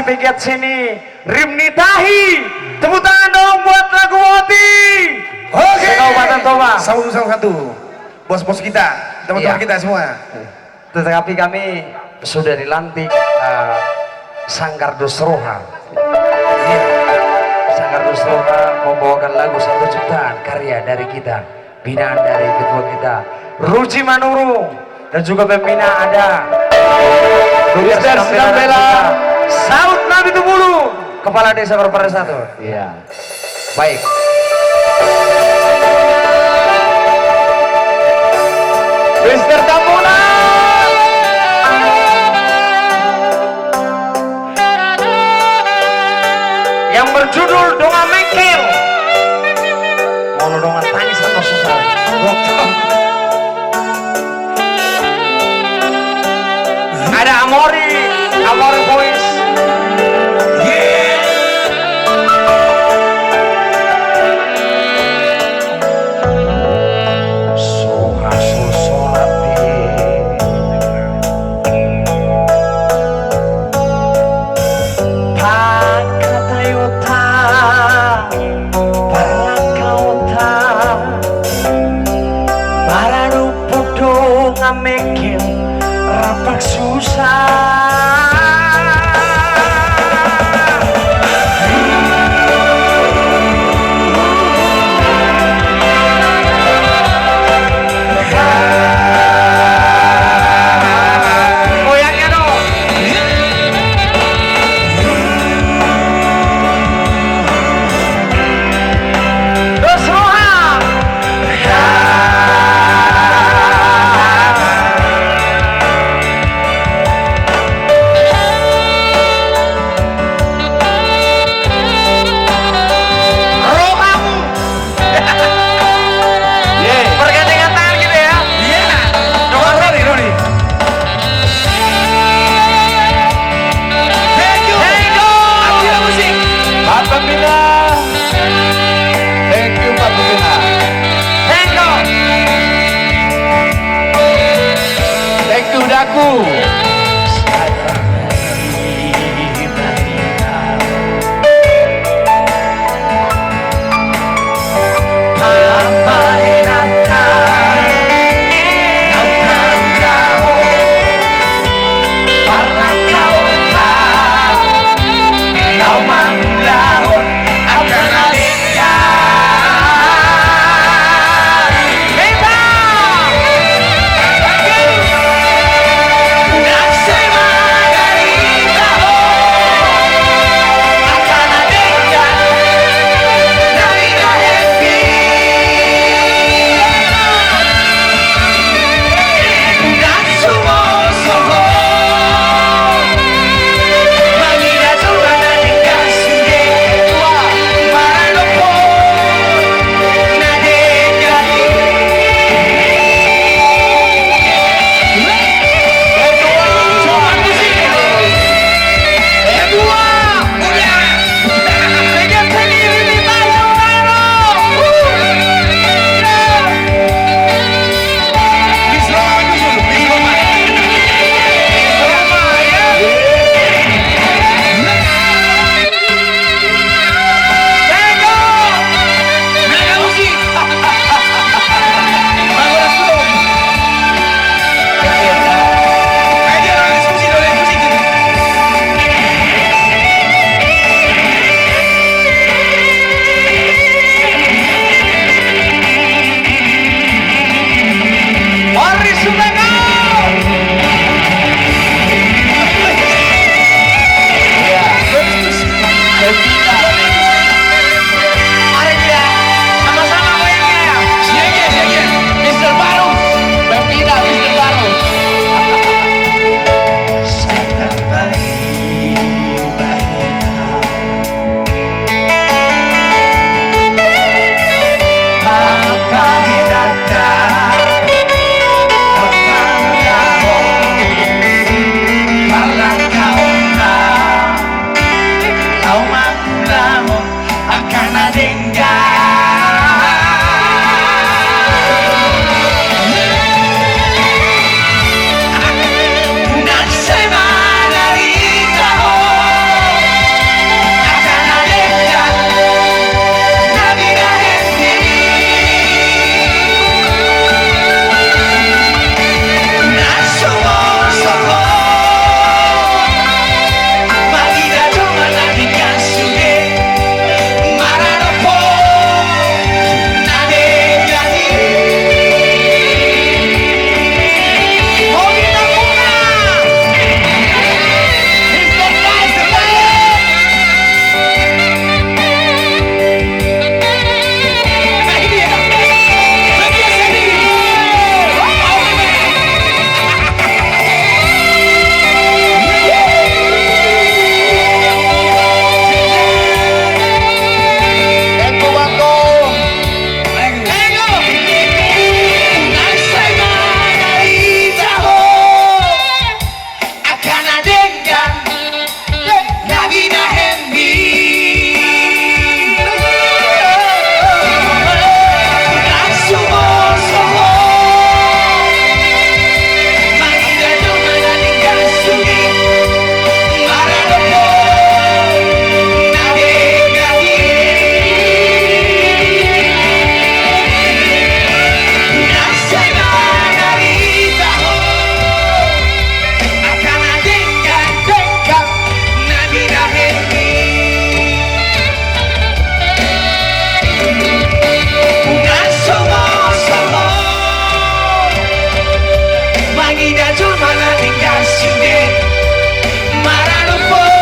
masih pegiat sini Rimni Tahi. Tepuk tangan dong buat lagu Wati. Oke. Kabupaten Toba. Salah satu bos-bos kita, teman-teman Iya. kita semua. Tetapi kami sudah dilantik Sanggar Dusroha. Iya. Sanggar Dusroha membawakan lagu 1 ciptaan karya dari kita, binaan dari ketua kita Ruji Manurung, dan juga pembina ada Mister Sinambela Saud Nabi Tubulu, Kepala Desa Berpara 1. Iya. Baik. Mister Tamuna yang berjudul Donga Mengkel. Mau dongan tangis atau susah? Ada Amori Boys. Soha susolati Pakatayota Palakauta lagi dah cuma nanti gas juga marah lupa